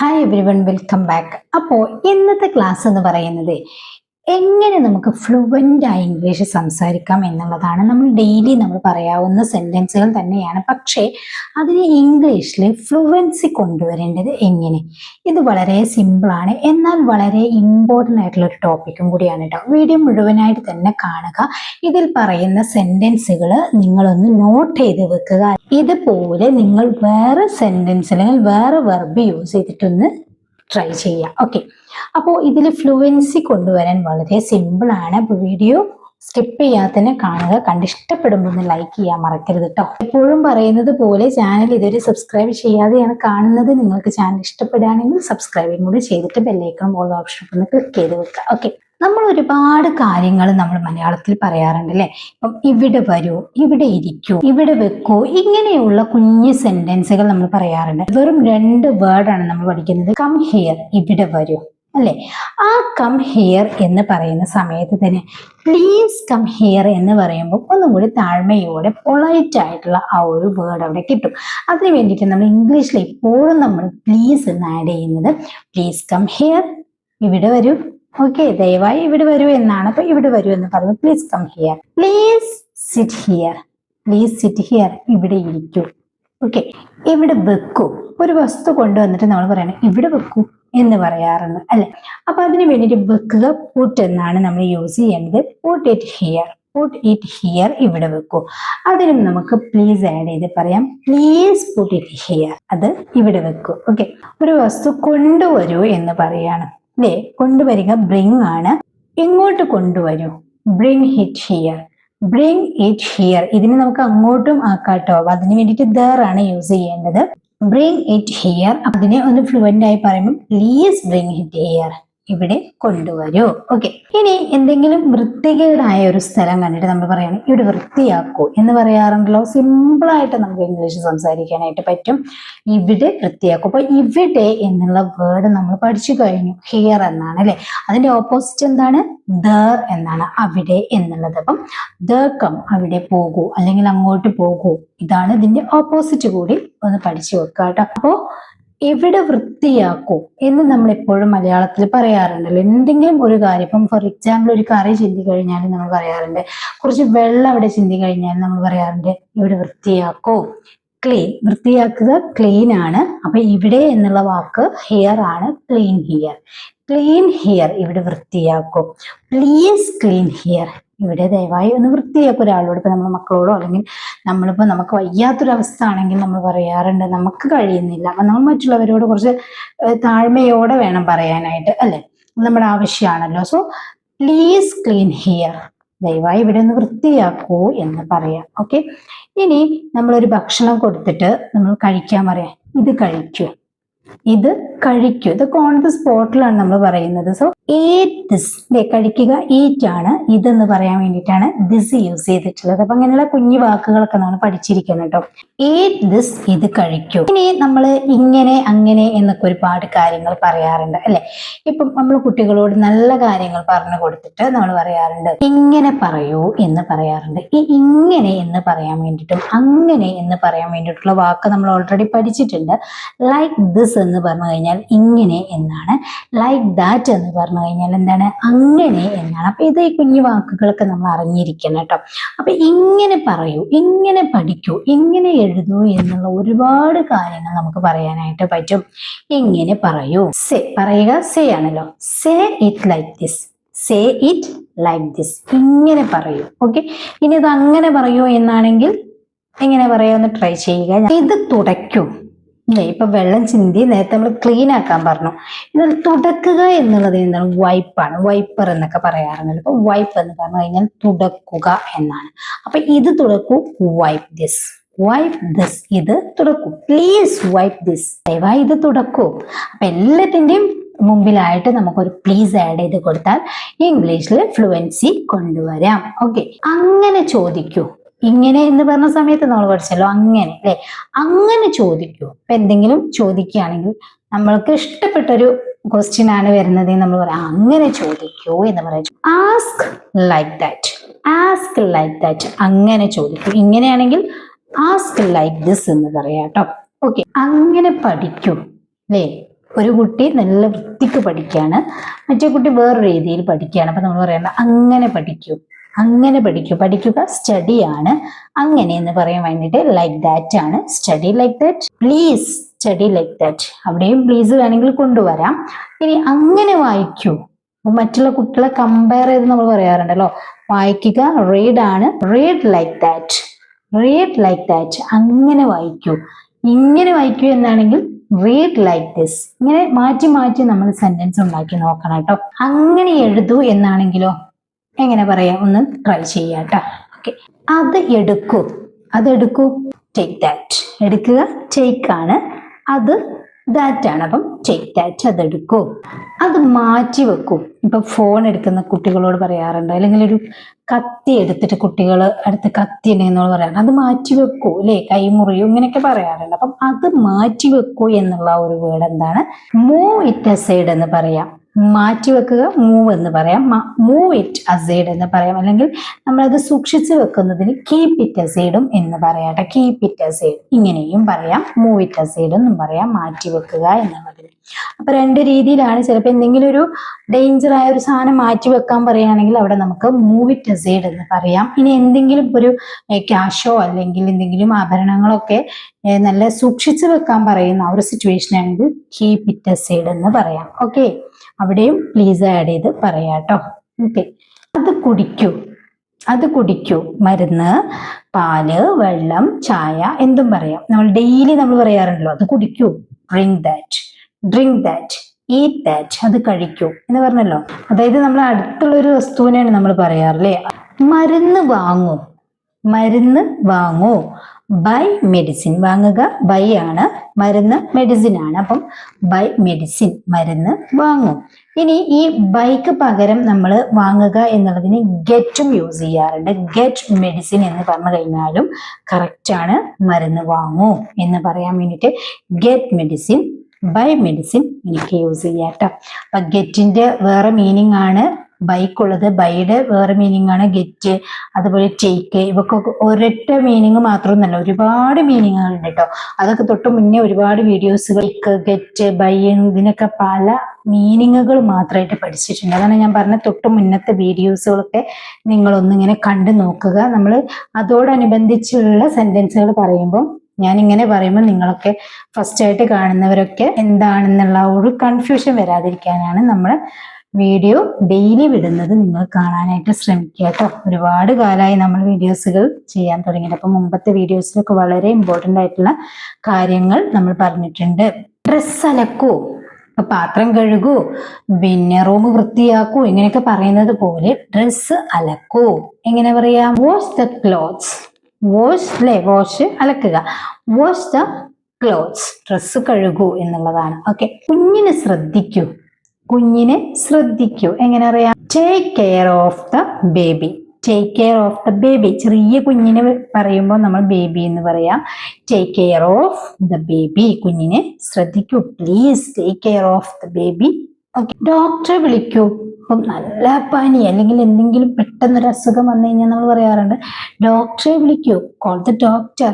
Hi every one, welcome back. അപ്പോൾ ഇന്നത്തെ class എന്ന് പറയുന്നത് എങ്ങനെ നമുക്ക് ഫ്ലുവൻ്റ് ആയി ഇംഗ്ലീഷ് സംസാരിക്കാം എന്നുള്ളതാണ്. നമ്മൾ പറയാവുന്ന സെൻറ്റൻസുകൾ തന്നെയാണ്, പക്ഷേ അതിന് ഇംഗ്ലീഷിൽ ഫ്ലുവൻസി കൊണ്ടുവരേണ്ടത് എങ്ങനെ? ഇത് വളരെ സിമ്പിളാണ്, എന്നാൽ വളരെ ഇമ്പോർട്ടൻ്റ് ആയിട്ടുള്ള ഒരു ടോപ്പിക്കും കൂടിയാണ് കേട്ടോ. വീഡിയോ മുഴുവനായിട്ട് തന്നെ കാണുക. ഇതിൽ പറയുന്ന സെൻറ്റൻസുകൾ നിങ്ങളൊന്ന് നോട്ട് ചെയ്ത് വെക്കുക. ഇതുപോലെ നിങ്ങൾ വേറെ സെൻറ്റൻസിൽ വേറെ വെർബ് യൂസ് ചെയ്തിട്ടൊന്ന് ട്രൈ ചെയ്യാം. ഓക്കെ, അപ്പോൾ ഇതിൽ ഫ്ലുവൻസി കൊണ്ടുവരാൻ വളരെ സിമ്പിൾ ആണ്. അപ്പോൾ വീഡിയോ സ്കിപ്പ് ചെയ്യാതെ തന്നെ കാണുക. കണ്ടിഷ്ടപ്പെടുമ്പോൾ ഒന്ന് ലൈക്ക് ചെയ്യാൻ മറക്കരുത് കേട്ടോ. എപ്പോഴും പറയുന്നത് പോലെ ചാനൽ ഇതുവരെ സബ്സ്ക്രൈബ് ചെയ്യാതെയാണ് കാണുന്നത്. നിങ്ങൾക്ക് ചാനൽ ഇഷ്ടപ്പെടുകയാണെങ്കിൽ സബ്സ്ക്രൈബും കൂടി ചെയ്തിട്ട് ബെല്ലൈക്കൺ ഓൾ ഓപ്ഷൻ ഒന്ന് ക്ലിക്ക് ചെയ്ത് വെക്കുക. ഓക്കെ, നമ്മൾ ഒരുപാട് കാര്യങ്ങൾ നമ്മൾ മലയാളത്തിൽ പറയാറുണ്ട് അല്ലേ? ഇപ്പം ഇവിടെ വരൂ, ഇവിടെ ഇരിക്കൂ, ഇവിടെ വെക്കൂ, ഇങ്ങനെയുള്ള കുഞ്ഞു സെന്റൻസുകൾ നമ്മൾ പറയാറുണ്ട്. വെറും 2 വേർഡാണ് നമ്മൾ പഠിക്കുന്നത്. കം ഹിയർ, ഇവിടെ വരൂ അല്ലെ? ആ കം ഹിയർ എന്ന് പറയുന്ന സമയത്ത് തന്നെ പ്ലീസ് കം ഹിയർ എന്ന് പറയുമ്പോൾ ഒന്നും കൂടി താഴ്മയോടെ പൊളൈറ്റ് ആയിട്ടുള്ള ആ ഒരു വേർഡ് അവിടെ കിട്ടും. അതിന് വേണ്ടിയിട്ട് നമ്മൾ ഇംഗ്ലീഷിൽ എപ്പോഴും നമ്മൾ പ്ലീസ് എന്ന് ആഡ് ചെയ്യുന്നത്. പ്ലീസ് കം ഹിയർ, ഇവിടെ വരൂ. ഓക്കെ, ദയവായി ഇവിടെ വരൂ എന്നാണ്. അപ്പൊ ഇവിടെ വരൂ എന്ന് പറയുമ്പോൾ please come here. Please sit here, please sit here, ഇവിടെ ഇരിക്കൂ. ഓക്കെ, ഇവിടെ വെക്കൂ. ഒരു വസ്തു കൊണ്ടുവന്നിട്ട് നമ്മൾ പറയണം ഇവിടെ വെക്കൂ എന്ന് പറയാറുണ്ട് അല്ലെ? അപ്പൊ അതിന് വേണ്ടിയിട്ട് വെക്കുക പുട്ട് എന്നാണ് നമ്മൾ യൂസ് ചെയ്യേണ്ടത്. Put it here, put it here, ഇവിടെ വെക്കൂ. അതിനും നമുക്ക് പ്ലീസ് ആഡ് ചെയ്ത് പറയാം. പ്ലീസ് പുട്ട് ഇറ്റ് ഹിയർ, അത് ഇവിടെ വെക്കൂ. ഓക്കെ, ഒരു വസ്തു കൊണ്ടുവരൂ എന്ന് പറയാണ് അല്ലേ? കൊണ്ടുവരിക ബ്രിങ് ആണ്. ഇങ്ങോട്ട് കൊണ്ടുവരൂ, bring it here, bring it here. ഇതിന് നമുക്ക് അങ്ങോട്ടും ആക്കാട്ടോ. അതിന് വേണ്ടിയിട്ട് ദർ ആണ് യൂസ് ചെയ്യേണ്ടത്. Bring it here. അതിനെ ഒന്ന് ഫ്ലുവൻ്റ് ആയി പറയുമ്പോൾ പ്ലീസ് ബ്രിങ് ഇറ്റ് ഹിയർ, ഇവിടെ കൊണ്ടുവരൂ. ഓക്കെ, ഇനി എന്തെങ്കിലും വൃത്തികേടായ ഒരു സ്ഥലം കണ്ടിട്ട് നമ്മൾ പറയണം ഇവിടെ വൃത്തിയാക്കൂ എന്ന് പറയാറുണ്ടല്ലോ. സിമ്പിളായിട്ട് നമുക്ക് ഇംഗ്ലീഷ് സംസാരിക്കാനായിട്ട് പറ്റും. ഇവിടെ വൃത്തിയാക്കൂ. അപ്പൊ ഇവിടെ എന്നുള്ള വേർഡ് നമ്മൾ പഠിച്ചു കഴിഞ്ഞു. ഹിയർ എന്നാണ് അല്ലെ? അതിന്റെ ഓപ്പോസിറ്റ് എന്താണ്? ദർ എന്നാണ്, അവിടെ എന്നുള്ളത്. അപ്പം ദർ കം, അവിടെ പോകൂ അല്ലെങ്കിൽ അങ്ങോട്ട് പോകൂ. ഇതാണ് ഇതിന്റെ ഓപ്പോസിറ്റ് കൂടി ഒന്ന് പഠിച്ചു വെക്കുക കേട്ടോ. അപ്പോ എവിടെ വൃത്തിയാക്കൂ എന്ന് നമ്മൾ എപ്പോഴും മലയാളത്തിൽ പറയാറുണ്ടല്ലോ. എന്തെങ്കിലും ഒരു കാര്യം, ഇപ്പം ഫോർ എക്സാമ്പിൾ ഒരു കറി ചിന്തി കഴിഞ്ഞാൽ നമ്മൾ പറയാറുണ്ട്. കുറച്ച് വെള്ളം അവിടെ ചിന്തി കഴിഞ്ഞാൽ നമ്മൾ പറയാറുണ്ട് ഇവിടെ വൃത്തിയാക്കൂ. ക്ലീൻ, വൃത്തിയാക്കുക ക്ലീൻ ആണ്. അപ്പൊ ഇവിടെ എന്നുള്ള വാക്ക് ഹിയർ ആണ്. ക്ലീൻ ഹിയർ, ക്ലീൻ ഹിയർ, ഇവിടെ വൃത്തിയാക്കൂ. പ്ലീസ് ക്ലീൻ ഹിയർ, ഇവിടെ ദയവായി ഒന്ന് വൃത്തിയാക്കും. ഒരാളോട്, ഇപ്പൊ നമ്മുടെ മക്കളോടോ അല്ലെങ്കിൽ നമ്മളിപ്പോ നമുക്ക് വയ്യാത്തൊരവസ്ഥ ആണെങ്കിൽ നമ്മൾ പറയാറുണ്ട് നമുക്ക് കഴിയുന്നില്ല. അപ്പൊ നമ്മൾ മറ്റുള്ളവരോട് കുറച്ച് താഴ്മയോടെ വേണം പറയാനായിട്ട് അല്ലെ? നമ്മുടെ ആവശ്യമാണല്ലോ. സോ പ്ലീസ് ക്ലീൻ ഹിയർ, ദയവായി ഇവിടെ ഒന്ന് വൃത്തിയാക്കൂ എന്ന് പറയാം. ഓക്കെ, ഇനി നമ്മളൊരു ഭക്ഷണം കൊടുത്തിട്ട് നമ്മൾ കഴിക്കാൻ പറയാം ഇത് കഴിക്കൂ, ഇത് കഴിക്കൂ. ഇതൊക്കെ ഓൺ ദ സ്പോട്ടിലാണ് നമ്മൾ പറയുന്നത്. സോ ഈറ്റ് ദിസ്, കഴിക്കുക ഈറ്റ് ആണ്. ഇതെന്ന് പറയാൻ വേണ്ടിയിട്ടാണ് ദിസ് യൂസ് ചെയ്തിട്ടുള്ളത്. അപ്പൊ അങ്ങനെയുള്ള കുഞ്ഞു വാക്കുകളൊക്കെ നമ്മൾ പഠിച്ചിരിക്കണം കേട്ടോ. ഈറ്റ് ദിസ്, ഇത് കഴിക്കൂ. ഇനി നമ്മൾ ഇങ്ങനെ അങ്ങനെ എന്നൊക്കെ ഒരുപാട് കാര്യങ്ങൾ പറയാറുണ്ട് അല്ലെ? ഇപ്പം നമ്മൾ കുട്ടികളോട് നല്ല കാര്യങ്ങൾ പറഞ്ഞു കൊടുത്തിട്ട് നമ്മൾ പറയാറുണ്ട് ഇങ്ങനെ പറയൂ എന്ന് പറയാറുണ്ട്. ഈ ഇങ്ങനെ എന്ന് പറയാൻ വേണ്ടിയിട്ടും അങ്ങനെ എന്ന് പറയാൻ വേണ്ടിയിട്ടുള്ള വാക്ക് നമ്മൾ ഓൾറെഡി പഠിച്ചിട്ടുണ്ട്. ലൈക്ക് ദിസ് എന്ന് പറഞ്ഞു കഴിഞ്ഞാൽ ഇങ്ങനെ എന്നാണ്. ലൈക്ക് ദാറ്റ് എന്ന് പറഞ്ഞു കഴിഞ്ഞാൽ എന്താണ്? അങ്ങനെ എന്നാണ്. അപ്പൊ ഇത് ഈ കുഞ്ഞു വാക്കുകളൊക്കെ നമ്മൾ അറിഞ്ഞിരിക്കണം കേട്ടോ. അപ്പൊ ഇങ്ങനെ പറയൂ, ഇങ്ങനെ പഠിക്കൂ, ഇങ്ങനെ എഴുതൂ എന്നുള്ള ഒരുപാട് കാര്യങ്ങൾ നമുക്ക് പറയാനായിട്ട് പറ്റും. ഇങ്ങനെ പറയൂ, സേ, പറയുക സേ ആണല്ലോ. Say it like this, say it like this, ഇങ്ങനെ പറയൂ. ഓക്കെ, ഇനി ഇത് അങ്ങനെ പറയൂ എന്നാണെങ്കിൽ എങ്ങനെ പറയാമെന്ന് ട്രൈ ചെയ്യുക. ഇത് തുടയ്ക്കൂ അല്ലേ? ഇപ്പൊ വെള്ളം ചിന്തി നേരത്തെ നമ്മൾ ക്ലീൻ ആക്കാൻ പറഞ്ഞു. ഇത് തുടക്കുക എന്നുള്ളത് എന്താണ്? വൈപ്പാണ്, വൈപ്പർ എന്നൊക്കെ പറയാറുണ്ട്. ഇപ്പൊ വൈപ്പ് എന്ന് പറഞ്ഞു കഴിഞ്ഞാൽ തുടക്കുക എന്നാണ്. അപ്പൊ ഇത് തുടക്കൂ, വൈപ്പ് ദിസ്, വൈപ്പ് ദിസ്, ഇത് തുടക്കൂ. പ്ലീസ് വൈപ്പ് ദിസ്, ദയവായി ഇത് തുടക്കൂ. അപ്പൊ എല്ലാത്തിന്റെയും മുമ്പിലായിട്ട് നമുക്കൊരു പ്ലീസ് ആഡ് ചെയ്ത് കൊടുത്താൽ ഇംഗ്ലീഷിൽ ഫ്ലുവൻസി കൊണ്ടുവരാം. ഓക്കെ, അങ്ങനെ ചോദിക്കൂ. ഇങ്ങനെ എന്ന് പറഞ്ഞ സമയത്ത് നമ്മൾ പഠിച്ചല്ലോ അങ്ങനെ അല്ലെ? അങ്ങനെ ചോദിക്കൂ. അപ്പൊ എന്തെങ്കിലും ചോദിക്കുകയാണെങ്കിൽ നമ്മൾക്ക് ഇഷ്ടപ്പെട്ടൊരു ക്വസ്റ്റ്യൻ ആണ് വരുന്നത്, നമ്മൾ പറയാം അങ്ങനെ ചോദിക്കൂ എന്ന് പറയാം. Ask like that, ask like that, അങ്ങനെ ചോദിക്കൂ. ഇങ്ങനെയാണെങ്കിൽ ആസ്ക് ലൈക്ക് ദിസ് എന്ന് പറയാം കേട്ടോ. ഓക്കെ, അങ്ങനെ പഠിക്കൂ അല്ലേ? ഒരു കുട്ടി നല്ല വൃത്തിക്ക് പഠിക്കുകയാണ്, മറ്റേ കുട്ടി വേറൊരു രീതിയിൽ പഠിക്കുകയാണ്. അപ്പൊ നമ്മൾ പറയണ്ട അങ്ങനെ പഠിക്കൂ, അങ്ങനെ പഠിക്കൂ. പഠിക്കുക സ്റ്റഡി ആണ്. അങ്ങനെ എന്ന് പറയാൻ വേണ്ടിയിട്ട് ലൈക്ക് ദാറ്റ് ആണ്. Study like that, please study like that. അവിടെയും പ്ലീസ് വേണമെങ്കിൽ കൊണ്ടുവരാം. ഇനി അങ്ങനെ വായിക്കൂ, മറ്റുള്ള കുട്ടികളെ കമ്പയർ ചെയ്ത് നമ്മൾ പറയാറുണ്ടല്ലോ, വായിക്കുക റീഡ് ആണ്. Read like that, read like that. അങ്ങനെ വായിക്കൂ. ഇങ്ങനെ വായിക്കൂ എന്നാണെങ്കിൽ റീഡ് ലൈക്ക് ദിസ്. ഇങ്ങനെ മാറ്റി മാറ്റി നമ്മൾ സെന്റൻസ് ഉണ്ടാക്കി നോക്കണം കേട്ടോ. അങ്ങനെ എഴുതൂ എന്നാണെങ്കിലോ എങ്ങനെ പറയാം, ഒന്ന് ട്രൈ ചെയ്യാട്ടോ. ഓക്കെ, അത് എടുക്കൂ, അതെടുക്കൂ, ടേക്ക് ദാറ്റ്. എടുക്കുക ടേക്ക് ആണ്, അത് ദാറ്റ് ആണ്. അപ്പം ടേക്ക് ദാറ്റ്, അതെടുക്കൂ. അത് മാറ്റി വെക്കൂ. ഇപ്പൊ ഫോൺ എടുക്കുന്ന കുട്ടികളോട് പറയാറുണ്ട്, അല്ലെങ്കിൽ ഒരു കത്തി എടുത്തിട്ട് കുട്ടികൾ അടുത്ത് കത്തി ഉണ്ടെന്ന് പറയാറുണ്ട്, അത് മാറ്റി വെക്കൂ അല്ലെ, കൈമുറിയൂ, ഇങ്ങനെയൊക്കെ പറയാറുണ്ട്. അപ്പം അത് മാറ്റി വെക്കൂ എന്നുള്ള ഒരു വേർഡ് എന്താണ്? മൂവ് ഇറ്റ് അസൈഡ് എന്ന് പറയാം. മാറ്റി വെക്കുക മൂവ് എന്ന് പറയാം, മൂവ് ഇറ്റ് അസൈഡ് എന്ന് പറയാം. അല്ലെങ്കിൽ നമ്മളത് സൂക്ഷിച്ചു വെക്കുന്നതിന് കീപ് ഇറ്റ് അസൈഡും എന്ന് പറയാട്ടെ. കീപ് ഇറ്റ് അസൈഡ് ഇങ്ങനെയും പറയാം, മൂവ് ഇറ്റ് അസൈഡ് എന്നും പറയാം, മാറ്റി വെക്കുക എന്നുള്ളതിന്. അപ്പൊ രണ്ട് രീതിയിലാണ്. ചിലപ്പോൾ എന്തെങ്കിലും ഒരു ഡേഞ്ചർ ആയ ഒരു സാധനം മാറ്റി വെക്കാൻ പറയുകയാണെങ്കിൽ അവിടെ നമുക്ക് മൂവ് ഇറ്റ് അസൈഡ് എന്ന് പറയാം. ഇനി എന്തെങ്കിലും ഒരു ക്യാഷോ അല്ലെങ്കിൽ എന്തെങ്കിലും ആഭരണങ്ങളൊക്കെ നല്ല സൂക്ഷിച്ചു വെക്കാൻ പറയുന്ന ആ ഒരു സിറ്റുവേഷൻ ആണെങ്കിൽ കീപ് ഇറ്റ് അസൈഡ് എന്ന് പറയാം. ഓക്കെ, അവിടെയും പ്ലീസ് ആഡ് ചെയ്ത് പറയാട്ടോ. ഓക്കെ, അത് കുടിക്കൂ, അത് കുടിക്കൂ. മരുന്ന്, പാല്, വെള്ളം, ചായ എന്തും പറയാം. നമ്മൾ ഡെയിലി നമ്മൾ പറയാറുണ്ടല്ലോ, അത് കുടിക്കൂ, drink that, drink that, eat that, അത് കഴിക്കൂ എന്ന് പറഞ്ഞല്ലോ. അതായത് നമ്മൾ അടുത്തുള്ള ഒരു വസ്തുവിനാണ് നമ്മൾ പറയാറില്ലേ. മരുന്ന് വാങ്ങൂ, മരുന്ന് വാങ്ങൂ. ബൈ മെഡിസിൻ, വാങ്ങുക ബൈ ആണ്, മരുന്ന് മെഡിസിൻ ആണ്. അപ്പം ബൈ മെഡിസിൻ, മരുന്ന് വാങ്ങൂ. ഇനി ഈ ബൈക്ക് പകരം നമ്മൾ വാങ്ങുക എന്നുള്ളതിന് ഗെറ്റും യൂസ് ചെയ്യാറുണ്ട്. ഗെറ്റ് മെഡിസിൻ എന്ന് പറഞ്ഞു കഴിഞ്ഞാലും കറക്റ്റ് ആണ്. മരുന്ന് വാങ്ങൂ എന്ന് പറയാൻ വേണ്ടിയിട്ട് ഗെറ്റ് മെഡിസിൻ, ബൈ മെഡിസിൻ എനിക്ക് യൂസ് ചെയ്യാം കേട്ടോ. അപ്പൊ ഗെറ്റിന്റെ വേറെ മീനിങ് ആണ് ബൈക്കുള്ളത്, ബൈയുടെ വേറെ മീനിങ് ആണ് ഗെറ്റ്. അതുപോലെ ടേക്ക്, ഇവക്ക് ഒരൊറ്റ മീനിങ് മാത്രമൊന്നുമല്ല, ഒരുപാട് മീനിങ്ങുകൾ ഉണ്ട് കേട്ടോ. അതൊക്കെ തൊട്ട് മുന്നേ ഒരുപാട് വീഡിയോസുകൾ ഗെറ്റ്, ബൈ ഇതിനൊക്കെ പല മീനിങ്ങുകൾ മാത്രമായിട്ട് പഠിച്ചിട്ടുണ്ട്. അതാണ് ഞാൻ പറഞ്ഞ തൊട്ട് മുന്നത്തെ വീഡിയോസുകളൊക്കെ നിങ്ങളൊന്നിങ്ങനെ കണ്ടു നോക്കുക. നമ്മൾ അതോടനുബന്ധിച്ചുള്ള സെന്റൻസുകൾ പറയുമ്പോൾ ഞാൻ ഇങ്ങനെ പറയുമ്പോൾ നിങ്ങളൊക്കെ ഫസ്റ്റ് ആയിട്ട് കാണുന്നവരൊക്കെ എന്താണെന്നുള്ള ഒരു കൺഫ്യൂഷൻ വരാതിരിക്കാനാണ് നമ്മൾ വീഡിയോ ഡെയിലി വിടുന്നത്. നിങ്ങൾ കാണാനായിട്ട് ശ്രമിക്കുക കേട്ടോ. ഒരുപാട് കാലമായി നമ്മൾ വീഡിയോസുകൾ ചെയ്യാൻ തുടങ്ങിയത്. അപ്പൊ മുമ്പത്തെ വീഡിയോസിലൊക്കെ വളരെ ഇമ്പോർട്ടൻ്റ് ആയിട്ടുള്ള കാര്യങ്ങൾ നമ്മൾ പറഞ്ഞിട്ടുണ്ട്. ഡ്രസ്സ് അലക്കൂ, പാത്രം കഴുകൂ, പിന്നെ റൂം വൃത്തിയാക്കൂ, ഇങ്ങനെയൊക്കെ പറയുന്നത് പോലെ ഡ്രസ്സ് അലക്കൂ. എങ്ങനെ പറയാ? Wash the clothes. വാഷ് അല്ലെ, വാഷ് അലക്കുക. വാഷ് ദ ക്ലോത്ത്സ്, ഡ്രസ്സ് കഴുകൂ എന്നുള്ളതാണ്. ഓക്കെ, കുഞ്ഞിനെ ശ്രദ്ധിക്കൂ, കുഞ്ഞിനെ ശ്രദ്ധിക്കൂ. എങ്ങനെ അറിയാം? Take care of the baby. Take care of the baby. ചെറിയ കുഞ്ഞിനെ പറയുമ്പോൾ നമ്മൾ ബേബി എന്ന് പറയാം. Take care of the baby, കുഞ്ഞിനെ ശ്രദ്ധിക്കൂ. Please take care of the baby. Okay, ഡോക്ടറെ വിളിക്കൂ. അപ്പം നല്ല പനി അല്ലെങ്കിൽ എന്തെങ്കിലും പെട്ടെന്നൊരു അസുഖം വന്നു കഴിഞ്ഞാൽ നമ്മൾ പറയാറുണ്ട് ഡോക്ടറെ വിളിക്കൂ. Call the doctor,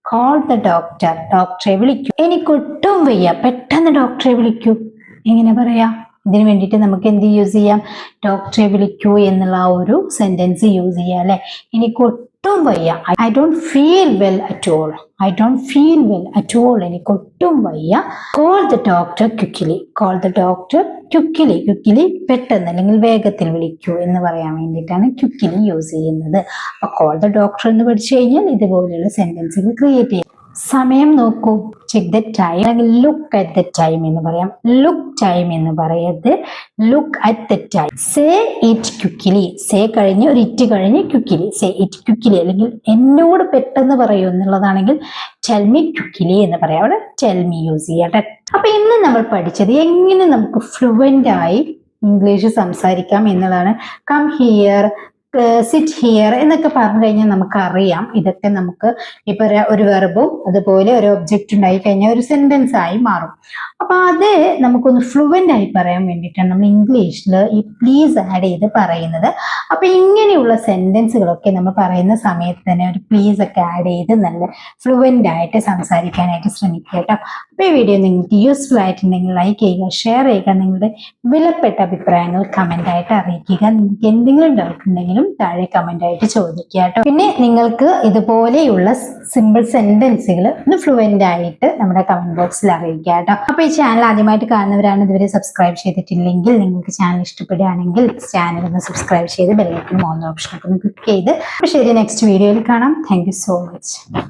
call the doctor. ഡോക്ടറെ വിളിക്കൂ. എനിക്കൊട്ടും വയ്യ, പെട്ടെന്ന് ഡോക്ടറെ വിളിക്കൂ. എങ്ങനെ പറയാ? ഇതിന് വേണ്ടിയിട്ട് നമുക്ക് എന്ത് യൂസ് ചെയ്യാം? ഡോക്ടറെ വിളിക്കൂ എന്നുള്ള ആ ഒരു സെന്റൻസ് യൂസ് ചെയ്യാം അല്ലെ. എനിക്കൊട്ടും വയ്യ, I don't feel well at all. I don't feel well at all, എനിക്കൊട്ടും വയ്യ. Call the doctor quickly. Call the doctor quickly. Quickly പെട്ടെന്ന് അല്ലെങ്കിൽ വേഗത്തിൽ വിളിക്കൂ എന്ന് പറയാൻ വേണ്ടിയിട്ടാണ് ക്വിക്കലി യൂസ് ചെയ്യുന്നത്. അപ്പൊ കോൾ ദ ഡോക്ടർ എന്ന് പഠിച്ചു കഴിഞ്ഞാൽ ഇതുപോലെയുള്ള സെന്റൻസുകൾ ക്രിയേറ്റ് ചെയ്യാം. സമയം നോക്കൂ, ചെക്ക് ദ ടൈം. അല്ലെങ്കിൽ ലുക്ക് അറ്റ് ദ ടൈം എന്ന് പറയാം. ലുക്ക് ടൈം എന്ന് പറയരുത്, look at the time. Say it quickly. Say കഴിഞ്ഞ് ഒരു ഇറ്റ് കഴിഞ്ഞ് ക്വിക്കലി. Say it quickly. അല്ലെങ്കിൽ എന്നോട് പെട്ടെന്ന് പറയൂ എന്നുള്ളതാണെങ്കിൽ ടെൽ മീ ക്വിക്കലി എന്ന് പറയാം. അവിടെ ടെൽ മീ യൂസ് ചെയ്യട്ടെ. അപ്പൊ ഇന്ന് നമ്മൾ പഠിച്ചത് എങ്ങനെ നമുക്ക് ഫ്ലുവൻ്റ് ആയി ഇംഗ്ലീഷ് സംസാരിക്കാം എന്നുള്ളതാണ്. കം ഹിയർ, സിറ്റ് ഹിയർ എന്നൊക്കെ പറഞ്ഞു കഴിഞ്ഞാൽ നമുക്കറിയാം ഇതൊക്കെ നമുക്ക് ഇപ്പൊ ഒരു വെർബും അതുപോലെ ഒരു ഒബ്ജക്റ്റ് ഉണ്ടായി കഴിഞ്ഞാൽ ഒരു സെന്റൻസ് ആയി മാറും. അപ്പൊ അത് നമുക്കൊന്ന് ഫ്ലുവന്റ് ആയി പറയാൻ വേണ്ടിയിട്ടാണ് നമ്മൾ ഇംഗ്ലീഷിൽ ഈ പ്ലീസ് ആഡ് ചെയ്ത് പറയുന്നത്. അപ്പൊ ഇങ്ങനെയുള്ള സെന്റൻസുകളൊക്കെ നമ്മൾ പറയുന്ന സമയത്ത് തന്നെ ഒരു പ്ലീസ് ഒക്കെ ആഡ് ചെയ്ത് നല്ല ഫ്ലുവന്റ് ആയിട്ട് സംസാരിക്കാനായിട്ട് ശ്രമിക്കുക കേട്ടോ. അപ്പൊ ഈ വീഡിയോ നിങ്ങൾക്ക് യൂസ്ഫുൾ ആയിട്ടുണ്ടെങ്കിൽ ലൈക്ക് ചെയ്യുക, ഷെയർ ചെയ്യുക, നിങ്ങളുടെ വിലപ്പെട്ട അഭിപ്രായങ്ങൾ കമന്റ് ആയിട്ട് അറിയിക്കുക. നിങ്ങൾക്ക് എന്തെങ്കിലും ഡൗട്ട് ഉണ്ടെങ്കിലും താഴെ കമന്റ് ആയിട്ട് ചോദിക്കുക കേട്ടോ. പിന്നെ നിങ്ങൾക്ക് ഇതുപോലെയുള്ള സിമ്പിൾ സെന്റൻസുകൾ ഒന്ന് ഫ്ലുവന്റ് ആയിട്ട് നമ്മുടെ കമന്റ് ബോക്സിൽ അറിയിക്കുക കേട്ടോ. അപ്പൊ ഈ ചാനൽ ആദ്യമായിട്ട് കാണുന്നവരാണ്, ഇതുവരെ സബ്സ്ക്രൈബ് ചെയ്തിട്ടില്ലെങ്കിൽ, നിങ്ങൾക്ക് ചാനൽ ഇഷ്ടപ്പെടുകയാണെങ്കിൽ ചാനൽ ഒന്ന് സബ്സ്ക്രൈബ് ചെയ്ത് ബെല്ലൈക്കൺ ഓൺ ഓപ്ഷൻ ഒക്കെ ഒന്ന് ക്ലിക്ക് ചെയ്ത്. അപ്പൊ ശരി, നെക്സ്റ്റ് വീഡിയോയിൽ കാണാം. Thank you so much.